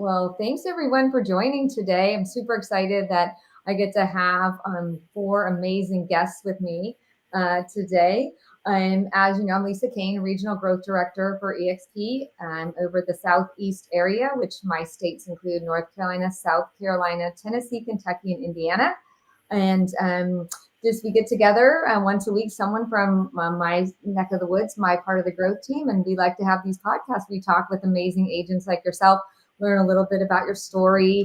Well, thanks everyone for joining today. I'm super excited that I get to have 4 amazing guests with me today. As you know, I'm Lisa Kane, Regional Growth Director for eXp. I'm over the Southeast area, which my states include North Carolina, South Carolina, Tennessee, Kentucky, and Indiana. And just we get together once a week, someone from my neck of the woods, my part of the growth team, and we like to have these podcasts. We talk with amazing agents like yourself, learn a little bit about your story,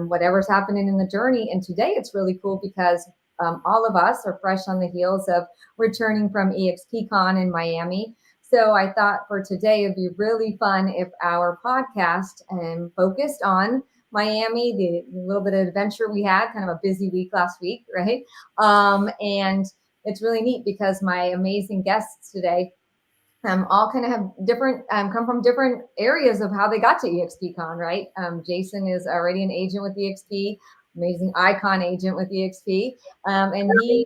whatever's happening in the journey. And today it's really cool because all of us are fresh on the heels of returning from eXp-cON in Miami. So I thought for today it'd be really fun if our podcast focused on Miami, the little bit of adventure we had, kind of a busy week last week, right? And it's really neat because my amazing guests today all kind of have different, come from different areas of how they got to eXp-cON, right? Jason is already an agent with eXp, amazing icon agent with eXp, and he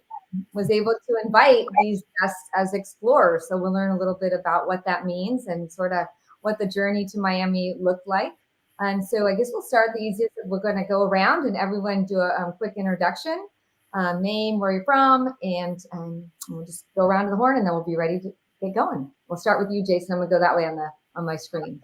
was able to invite these guests as explorers. So we'll learn a little bit about what that means and sort of what the journey to Miami looked like. And so I guess we'll start the easiest. We're going to go around and everyone do a quick introduction, name, where you're from, and we'll just go around to the horn and then we'll be ready to get going. We'll start with you, Jason. I'm going to go that way on my screen.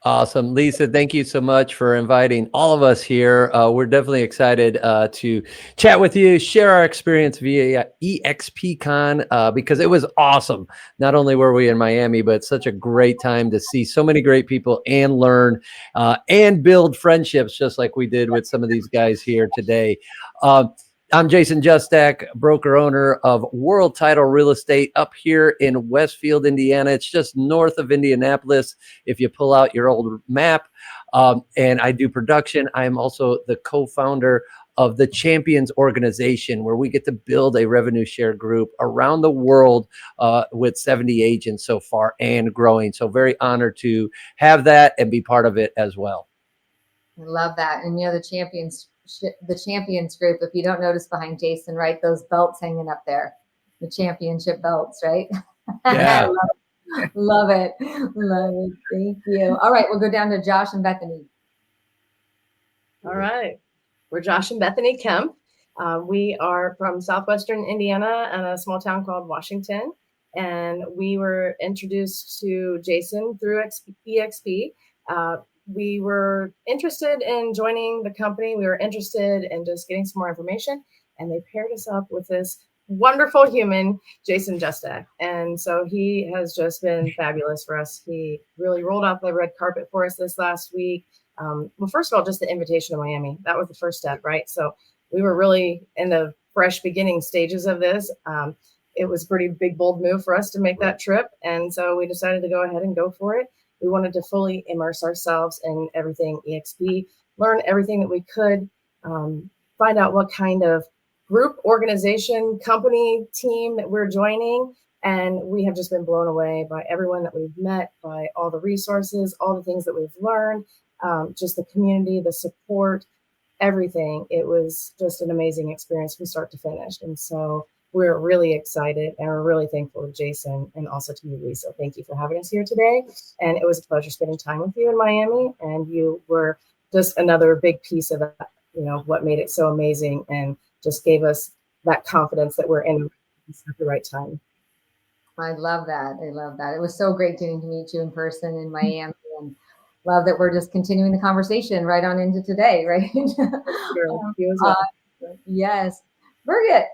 Awesome. Lisa, thank you so much for inviting all of us here. We're definitely excited to chat with you, share our experience via eXp-cON because it was awesome. Not only were we in Miami, but such a great time to see so many great people and learn and build friendships just like we did with some of these guys here today. I'm Jason Justak, broker owner of World Title Real Estate up here in Westfield, Indiana. It's just north of Indianapolis if you pull out your old map. And I do production. I am also the co-founder of the Champions organization, where we get to build a revenue share group around the world with 70 agents so far and growing. So very honored to have that and be part of it as well. I love that. And you know, the Champions group, if you don't notice behind Jason, right, those belts hanging up there, the championship belts, right? Yeah. Love it. Thank you. All right, we'll go down to Josh and Bethany. All right, we're Josh and Bethany Kempf. We are from southwestern Indiana and a small town called Washington, and we were introduced to Jason through eXp. We were interested in joining the company. We were interested in just getting some more information, and they paired us up with this wonderful human, Jason Justak. And so he has just been fabulous for us. He really rolled out the red carpet for us this last week. Well, first of all, just the invitation to Miami. That was the first step, right? So we were really in the fresh beginning stages of this. It was a pretty big, bold move for us to make that trip. And so we decided to go ahead and go for it. We wanted to fully immerse ourselves in everything eXp, learn everything that we could, find out what kind of group, organization, company, team that we're joining. And we have just been blown away by everyone that we've met, by all the resources, all the things that we've learned, just the community, the support, everything. It was just an amazing experience from start to finish. And so we're really excited and we're really thankful to Jason and also to you, Lisa. Thank you for having us here today. And it was a pleasure spending time with you in Miami. And you were just another big piece of that, you know, what made it so amazing and just gave us that confidence that we're in at the right time. I love that. I love that. It was so great getting to meet you in person in Miami, and love that we're just continuing the conversation right on into today, right? Yes. Birgit.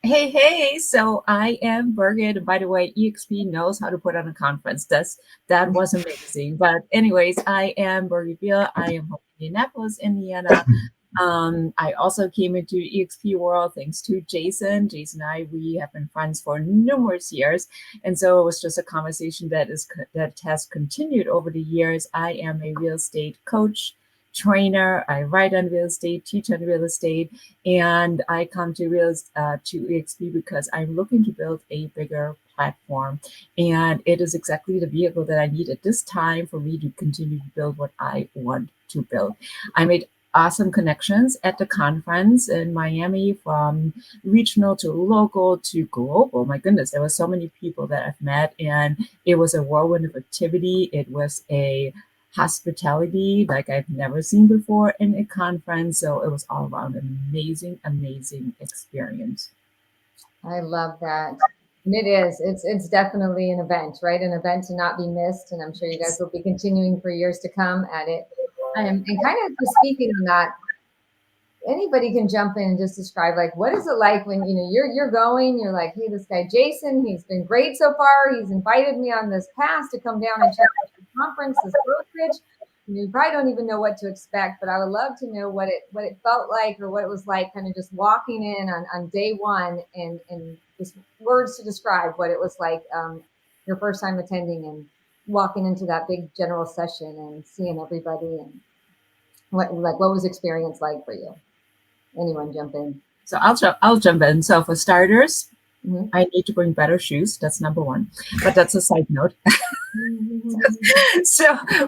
Hey, so I am Birgit. By the way, eXp knows how to put on a conference. That was amazing. But anyways, I am Birgit Biehl. I am from Indianapolis, Indiana. I also came into eXp world thanks to Jason. Jason and I, we have been friends for numerous years. And so it was just a conversation that has continued over the years. I am a real estate coach, trainer. I write on real estate, teach on real estate, and I come to eXp because I'm looking to build a bigger platform. And it is exactly the vehicle that I need at this time for me to continue to build what I want to build. I made awesome connections at the conference in Miami, from regional to local to global. My goodness, there were so many people that I've met, and it was a whirlwind of activity. It was a hospitality like I've never seen before in a conference. So it was all around an amazing experience. I love that. And it's definitely an event, right? An event to not be missed. And I'm sure you guys will be continuing for years to come at it. And kind of just speaking on that, anybody can jump in and just describe like what is it like when you're going, you're like, hey, this guy Jason, he's been great so far. He's invited me on this pass to come down and check out the conference, this brokerage. You probably don't even know what to expect, but I would love to know what it felt like or what it was like kind of just walking in on day one and just words to describe what it was like your first time attending and walking into that big general session and seeing everybody and what was experience like for you? Anyone jump in? So I'll jump in. So for starters, Mm-hmm. I need to bring better shoes. That's number one, but that's a side note.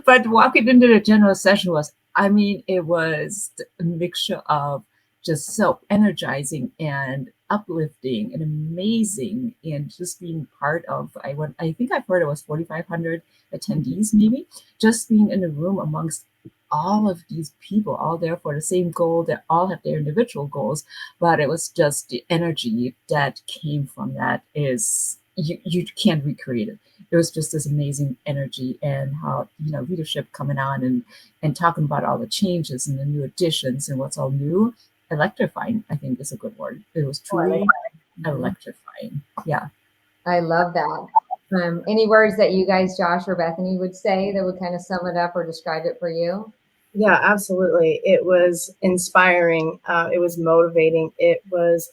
But walking into the general session it was a mixture of just so energizing and uplifting and amazing, and just being part of, I think I've heard it was 4,500 attendees, maybe, just being in a room amongst all of these people, all there for the same goal. They all have their individual goals, but it was just the energy that came from that is you can't recreate it. It was just this amazing energy, and how leadership coming on and talking about all the changes and the new additions and what's all new. Electrifying, I think, is a good word. It was truly electrifying. Yeah, I love that. Any words that you guys, Josh or Bethany, would say that would kind of sum it up or describe it for you? Yeah, absolutely. It was inspiring. It was motivating. It was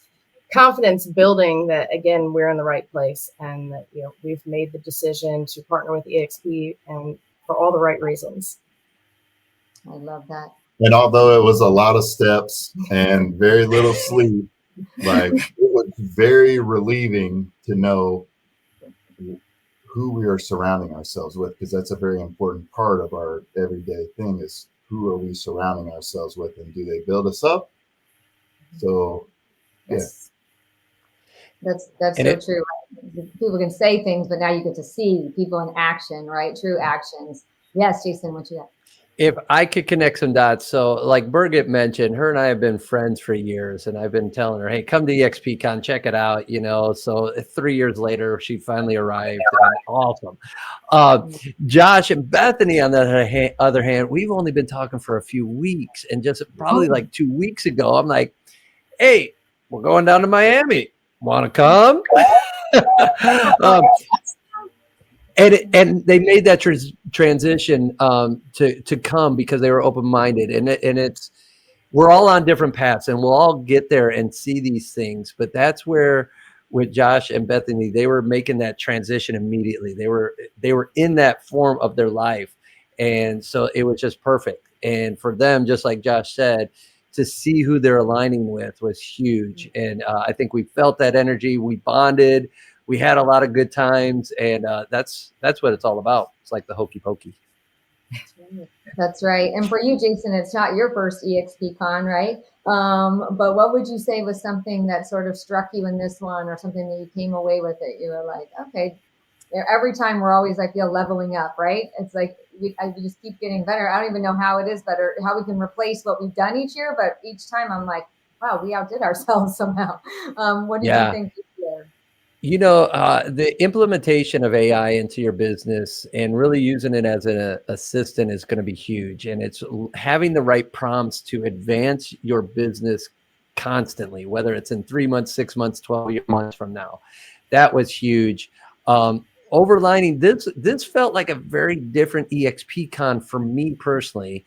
confidence building that, again, we're in the right place, and that we've made the decision to partner with eXp, and for all the right reasons. I love that. And although it was a lot of steps and very little sleep, like it was very relieving to know who we are surrounding ourselves with, because that's a very important part of our everyday thing is who are we surrounding ourselves with, and do they build us up? So yes. That's so true. People can say things, but now you get to see people in action, right? True actions. Yes, Jason, what you got? If I could connect some dots. So like Birgit mentioned, her and I have been friends for years, and I've been telling her, hey, come to eXp-Con, check it out. So 3 years later, she finally arrived. Awesome. Josh and Bethany, on the other hand, we've only been talking for a few weeks, and just probably like 2 weeks ago, I'm like, hey, we're going down to Miami. Want to come? And they made that transition to come because they were open-minded, and we're all on different paths, and we'll all get there and see these things. But that's where with Josh and Bethany, they were making that transition immediately. They were in that form of their life, and so it was just perfect. And for them, just like Josh said, to see who they're aligning with was huge. And I think we felt that energy. We bonded. We had a lot of good times, and that's what it's all about. It's like the hokey pokey. That's right. And for you, Jason, it's not your first eXp-Con, right? But what would you say was something that sort of struck you in this one, or something that you came away with it? You were like, okay, every time we're always, I feel, leveling up, right? It's like we just keep getting better. I don't even know how it is better, how we can replace what we've done each year, but each time I'm like, wow, we outdid ourselves somehow. What do you think this year? The implementation of AI into your business and really using it as an assistant is going to be huge. And it's having the right prompts to advance your business constantly, whether it's in 3 months, 6 months, 12 months from now. That was huge. Overlining, this felt like a very different eXp-Con for me personally.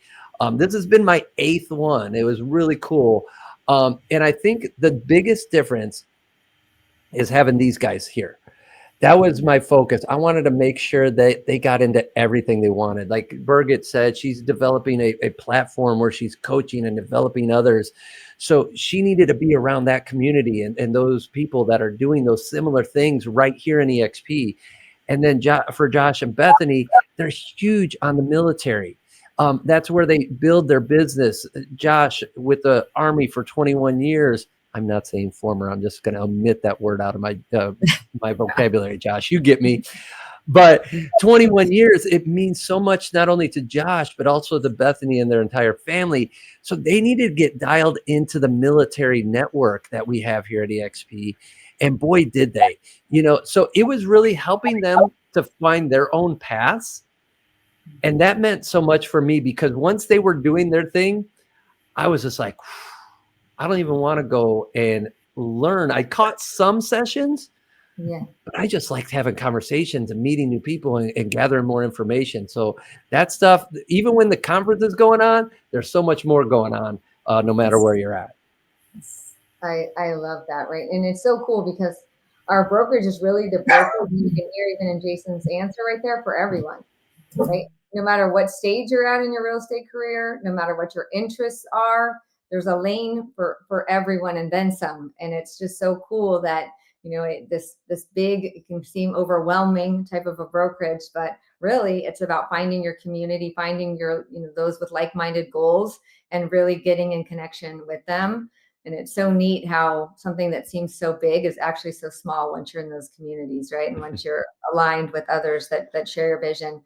This has been my 8th one. It was really cool. And I think the biggest difference is having these guys here. That was my focus. I wanted to make sure that they got into everything they wanted. Like Birgit said, she's developing a platform where she's coaching and developing others. So she needed to be around that community and those people that are doing those similar things right here in eXp. And then for Josh and Bethany, they're huge on the military. That's where they build their business. Josh with the Army for 21 years. I'm not saying former. I'm just going to omit that word out of my my vocabulary, Josh. You get me. But 21 years, it means so much, not only to Josh, but also to Bethany and their entire family. So they needed to get dialed into the military network that we have here at eXp. And boy, did they, so it was really helping them to find their own paths. And that meant so much for me, because once they were doing their thing, I was just like, I don't even want to go and learn. I caught some sessions, but I just liked having conversations and meeting new people and gathering more information. So that stuff, even when the conference is going on, there's so much more going on, no matter where you're at. I love that, right? And it's so cool because our brokerage is really the brokerage, you can hear even in Jason's answer right there, for everyone, right? No matter what stage you're at in your real estate career, no matter what your interests are, there's a lane for everyone and then some. And it's just so cool that, this big, it can seem overwhelming type of a brokerage, but really it's about finding your community, finding your, those with like-minded goals, and really getting in connection with them. And it's so neat how something that seems so big is actually so small once you're in those communities, right? And once you're aligned with others that share your vision.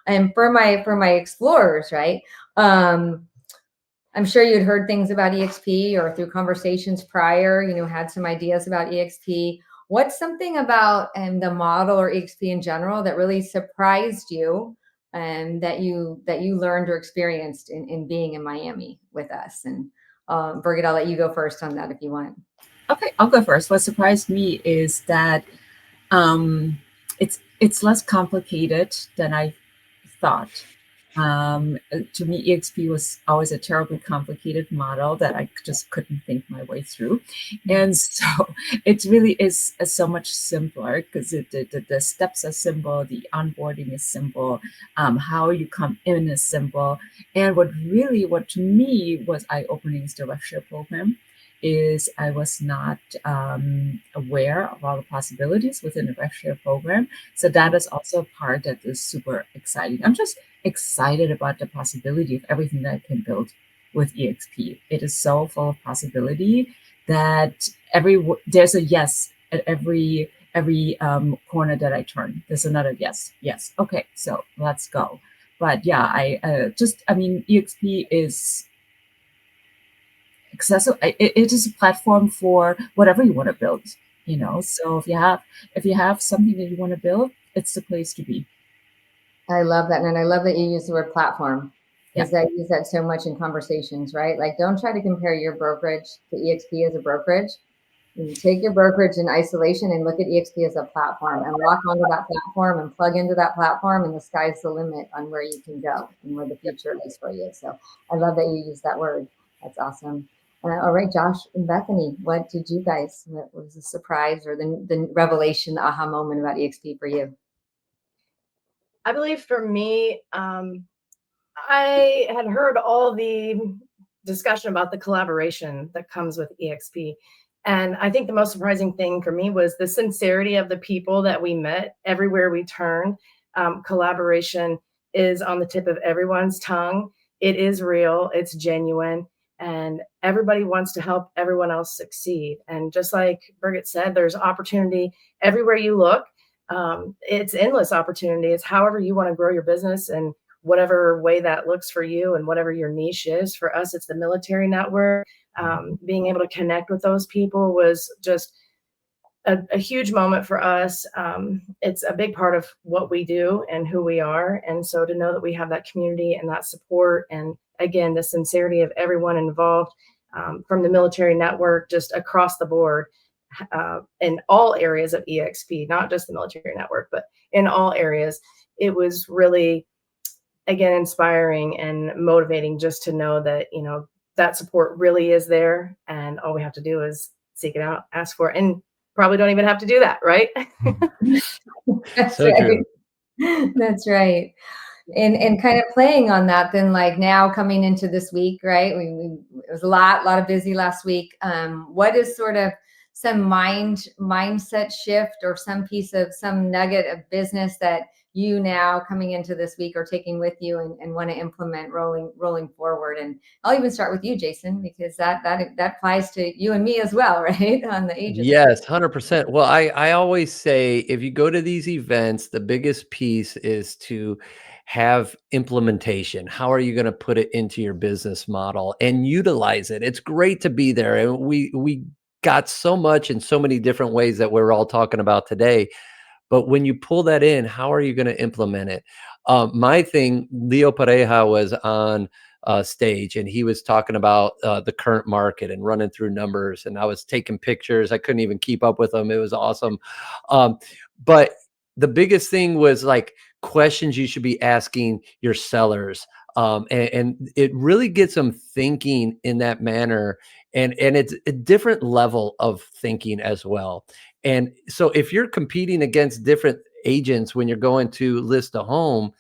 And for my explorers, right? I'm sure you'd heard things about eXp, or through conversations prior, had some ideas about eXp. What's something about the model or eXp in general that really surprised you, and that you learned or experienced in being in Miami with us? And Birgit, I'll let you go first on that if you want. Okay, I'll go first. What surprised me is that it's less complicated than I thought. To me, eXp was always a terribly complicated model that I just couldn't think my way through. And so it really is so much simpler, because the steps are simple, the onboarding is simple, how you come in is simple. And what to me was eye-opening is the rev share program. Is I was not aware of all the possibilities within the rev share program. So that is also a part that is super exciting. I'm just excited about the possibility of everything that I can build with eXp. It is so full of possibility that there's a yes at every corner that I turn. There's another yes. Okay, so let's go. But yeah, eXp is accessible. It is a platform for whatever you want to build, so if you have something that you want to build, it's the place to be. I love that. And I love that you use the word platform, because I use that so much in conversations, right? Like, don't try to compare your brokerage to eXp as a brokerage. You take your brokerage in isolation and look at eXp as a platform, and lock onto that platform and plug into that platform, and the sky's the limit on where you can go and where the future is for you. So I love that you use that word. That's awesome. All right, Josh and Bethany, what was the surprise or the revelation, the aha moment about eXp for you? I believe for me, I had heard all the discussion about the collaboration that comes with eXp. And I think the most surprising thing for me was the sincerity of the people that we met everywhere we turned. Collaboration is on the tip of everyone's tongue. It is real, it's genuine, and everybody wants to help everyone else succeed. And just like Birgit said, there's opportunity everywhere you look. It's endless opportunity. It's however you want to grow your business, and whatever way that looks for you, and whatever your niche is. For us, it's the military network. Being able to connect with those people was just a huge moment for us. It's a big part of what we do and who we are. And so to know that we have that community and that support, and again, the sincerity of everyone involved, from the military network, just across the board, in all areas of eXp, not just the military network, but in all areas, it was really, again, inspiring and motivating just to know that, that support really is there, and all we have to do is seek it out, ask for it, and probably don't even have to do that, right? That's So right. true. That's right. And kind of playing on that, then, like, now coming into this week, right? It was a lot of busy last week. What is sort of some mindset shift, or some piece of some nugget of business that you now coming into this week are taking with you and want to implement rolling forward? And I'll even start with you, Jason, because that applies to you and me as well, right? On the agency. Yes, 100%. Well, I always say if you go to these events, the biggest piece is to have implementation. How are you going to put it into your business model and utilize it? It's great to be there. And we got so much in so many different ways that we're all talking about today. But when you pull that in, how are you going to implement it? My thing, Leo Pareja was on stage and he was talking about the current market and running through numbers. And I was taking pictures. I couldn't even keep up with them. It was awesome. But the biggest thing was like questions you should be asking your sellers. And it really gets them thinking in that manner. And it's a different level of thinking as well. And so if you're competing against different agents when you're going to list a home,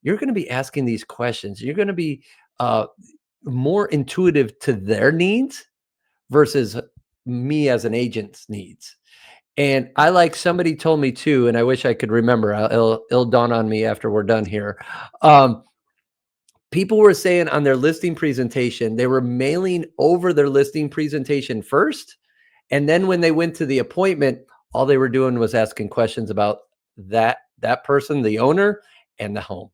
you're going to be asking these questions. You're going to be more intuitive to their needs versus me as an agent's needs. And I like somebody told me too, and I wish I could remember. It'll dawn on me after we're done here. People were saying on their listing presentation, they were mailing over their listing presentation first. And then when they went to the appointment, all they were doing was asking questions about that person, the owner, and the home.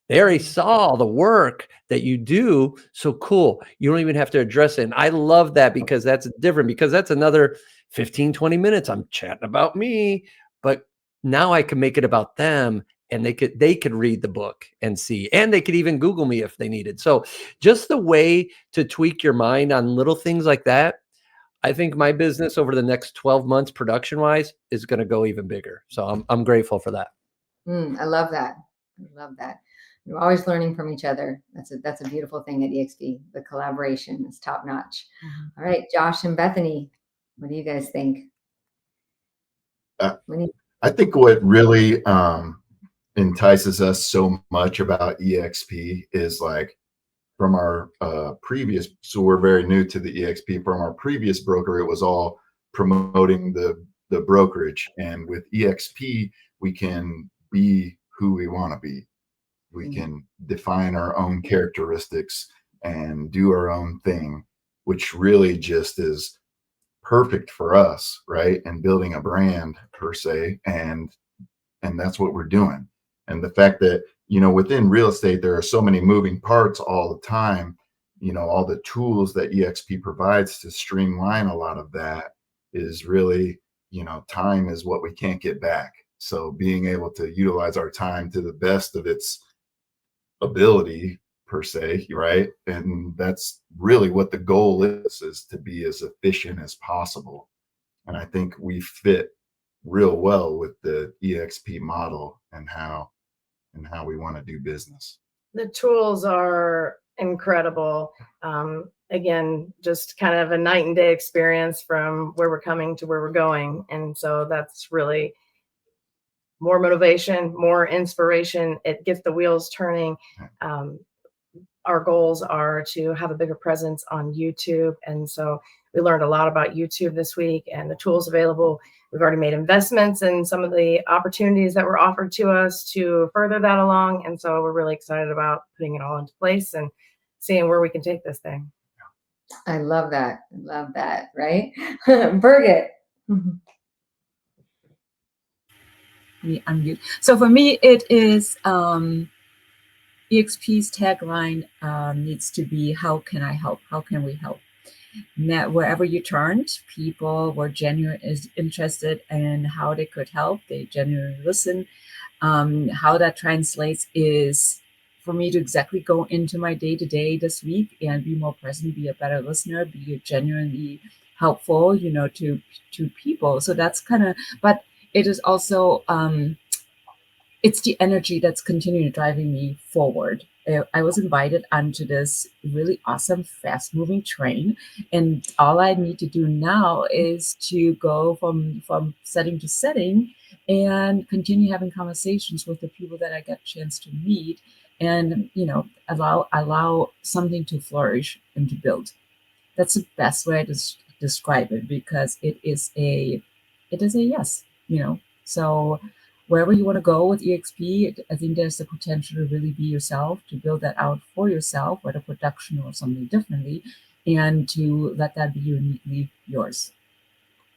They already saw the work that you do. So cool. You don't even have to address it. And I love that because that's different, because that's another 15, 20 minutes. I'm chatting about me, but now I can make it about them, and they could read the book and see, and they could even Google me if they needed. So just the way to tweak your mind on little things like that. I think my business over the next 12 months production wise is going to go even bigger. So I'm grateful for that. I love that. I love that. We're always learning from each other. That's a beautiful thing at eXp. The collaboration is top notch. All right, Josh and Bethany, what do you guys think? I think what really entices us so much about eXp is like from our previous, so we're very new to the eXp. From our previous broker, it was all promoting the brokerage, and with eXp we can be who we want to be. We can define our own characteristics and do our own thing, which really just is perfect for us, right? And building a brand per se, and that's what we're doing. And the fact that, you know, within real estate there are so many moving parts all the time, you know, all the tools that eXp provides to streamline a lot of that is really, you know, time is what we can't get back. So being able to utilize our time to the best of its ability per se, right? And that's really what the goal is to be as efficient as possible. And I think we fit real well with the eXp model and how we want to do business. The tools are incredible. Again, just kind of a night and day experience from where we're coming to where we're going. And so that's really more motivation, more inspiration. It gets the wheels turning. Our goals are to have a bigger presence on YouTube. And so we learned a lot about YouTube this week and the tools available. We've already made investments in some of the opportunities that were offered to us to further that along. And so we're really excited about putting it all into place and seeing where we can take this thing. I love that. I love that. Right? Birgit. Unmute. So for me, it is eXp's tagline needs to be, how can I help? How can we help? Now, wherever you turned, people were genuinely interested in how they could help. They genuinely listen. How that translates is for me to exactly go into my day-to-day this week and be more present, be a better listener, be genuinely helpful, you know, to people. So that's kind of, but it is also, it's the energy that's continuing driving me forward. I was invited onto this really awesome, fast-moving train, and all I need to do now is to go from setting to setting and continue having conversations with the people that I get a chance to meet, and you know, allow something to flourish and to build. That's the best way to describe it, because it is a yes, you know. So wherever you want to go with eXp, I think there's the potential to really be yourself, to build that out for yourself, whether production or something differently, and to let that be uniquely yours.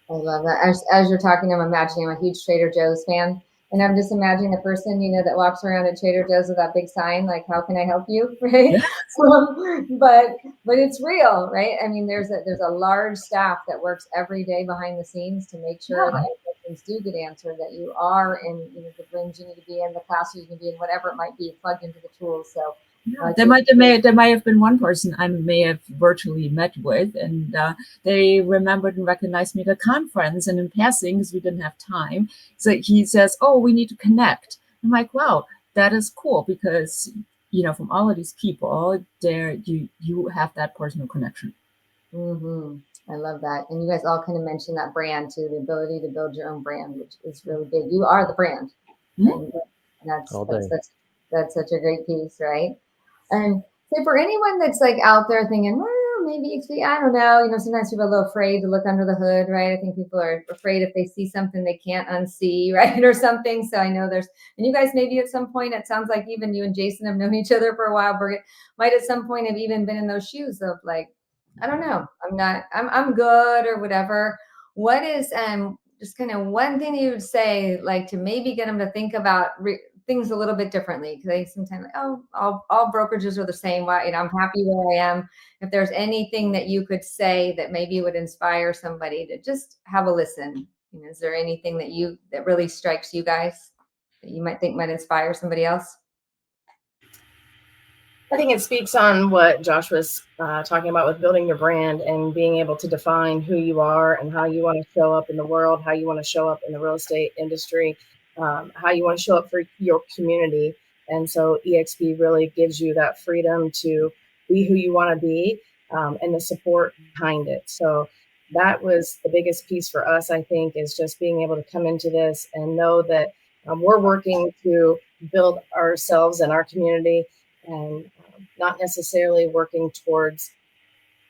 I love that. As you're talking, I'm imagining I'm a huge Trader Joe's fan. And I'm just imagining the person, you know, that walks around at Trader Joe's with that big sign, like, how can I help you? Right. Yeah. But it's real, right? I mean, there's a large staff that works every day behind the scenes to make sure that questions do get answered, that you are in, you know, the rooms you need to be in, the classes you need to be in, whatever it might be, plugged into the tools. So there might have been one person I may have virtually met with, and they remembered and recognized me at a conference, and in passing, because we didn't have time, so he says, "Oh, we need to connect." I'm like, "Wow, that is cool," because, you know, from all of these people, there you have that personal connection. I love that. And you guys all kind of mentioned that brand too, the ability to build your own brand, which is really big. You are the brand. And that's such a great piece, right? And so for anyone that's like out there thinking, well, maybe I don't know, you know, sometimes people are a little afraid to look under the hood, right? I think people are afraid if they see something they can't unsee, right? Or something. So I know and you guys maybe at some point, it sounds like even you and Jason have known each other for a while, Birgit might at some point have even been in those shoes of like, I don't know, I'm good or whatever. What is just kind of one thing you would say, like, to maybe get them to think about things a little bit differently? Because they sometimes like, oh, all brokerages are the same. Why, you know, I'm happy where I am. If there's anything that you could say that maybe would inspire somebody to just have a listen, you know, is there anything that really strikes you guys that you might think might inspire somebody else? I think it speaks on what Josh was talking about with building your brand and being able to define who you are and how you want to show up in the world, how you want to show up in the real estate industry, how you want to show up for your community. And so eXp really gives you that freedom to be who you want to be, and the support behind it. So that was the biggest piece for us, I think, is just being able to come into this and know that we're working to build ourselves and our community, and not necessarily working towards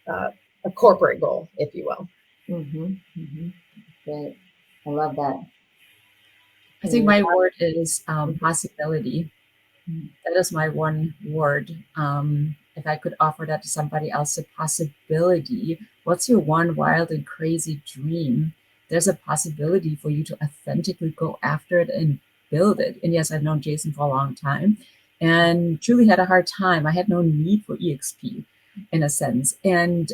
a corporate goal, if you will. Great. I love that. I think my word is possibility. That is my one word. If I could offer that to somebody else, a possibility. What's your one wild and crazy dream? There's a possibility for you to authentically go after it and build it. And yes, I've known Jason for a long time and truly had a hard time. I had no need for eXp in a sense. And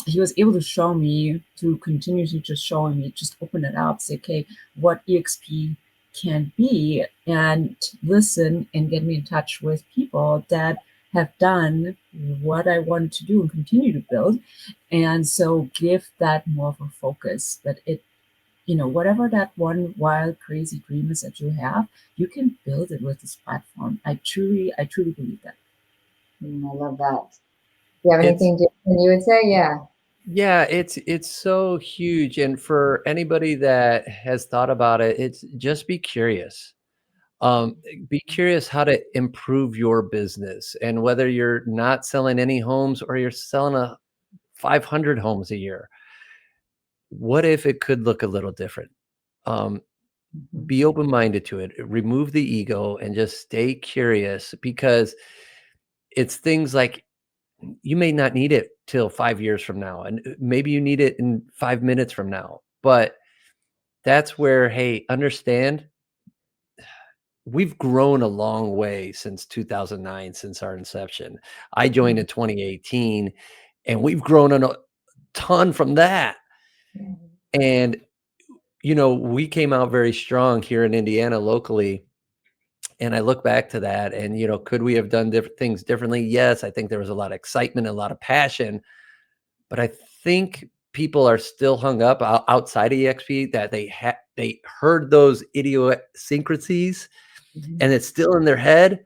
he was able to show me, to continue to just showing me, just open it up, say, okay, what eXp can be, and listen and get me in touch with people that have done what I wanted to do and continue to build. And so give that more of a focus, that it, you know, whatever that one wild, crazy dream is that you have, you can build it with this platform. I truly believe that. I love that. Do you have anything you would say? Yeah. Yeah, it's so huge. And for anybody that has thought about it, it's just be curious. Be curious how to improve your business, and whether you're not selling any homes or you're selling 500 homes a year, what if it could look a little different? Be open-minded to it. Remove the ego and just stay curious, because it's things like, you may not need it till 5 years from now, and maybe you need it in 5 minutes from now. But that's where, hey, understand, we've grown a long way since 2009, since our inception. I joined in 2018, and we've grown a ton from that. And, you know, we came out very strong here in Indiana locally. And I look back to that and, you know, could we have done different things differently? Yes, I think there was a lot of excitement, a lot of passion, but I think people are still hung up outside of eXp that they heard those idiosyncrasies and it's still in their head.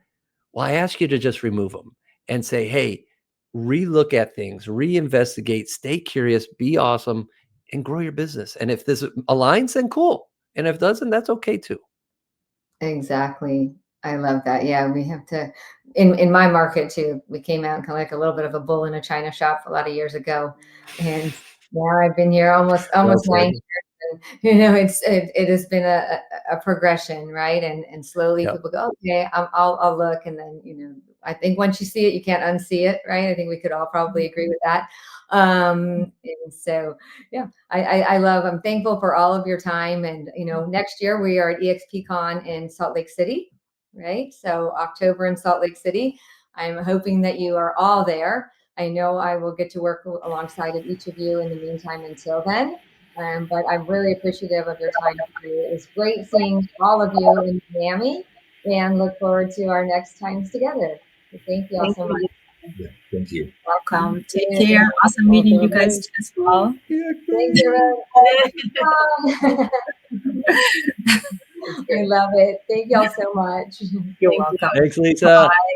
Well, I ask you to just remove them and say, hey, relook at things, reinvestigate, stay curious, be awesome, and grow your business. And if this aligns, then cool. And if it doesn't, that's okay too. Exactly. I love that. Yeah, we have to, in my market too, we came out kind of like a little bit of a bull in a china shop a lot of years ago. And now I've been here almost 9 years. it has been a progression, right? And slowly Yep. people go, okay, I'll look, and then I think once you see it, you can't unsee it, right? I think we could all probably agree with that. And so, yeah, I'm thankful for all of your time, and next year we are at eXp-cON in Salt Lake City, right? So October in Salt Lake City. I'm hoping that you are all there. I know I will get to work alongside of each of you in the meantime until then. But I'm really appreciative of your time today. It was great seeing all of you in Miami, and look forward to our next times together. So thank you all Thank so much. Yeah, thank you. Welcome. Take care. Awesome meeting you guys as well. Thanks, everyone. I love it. Thank y'all so much. You're Thank you. welcome. Thanks, Lisa. Bye.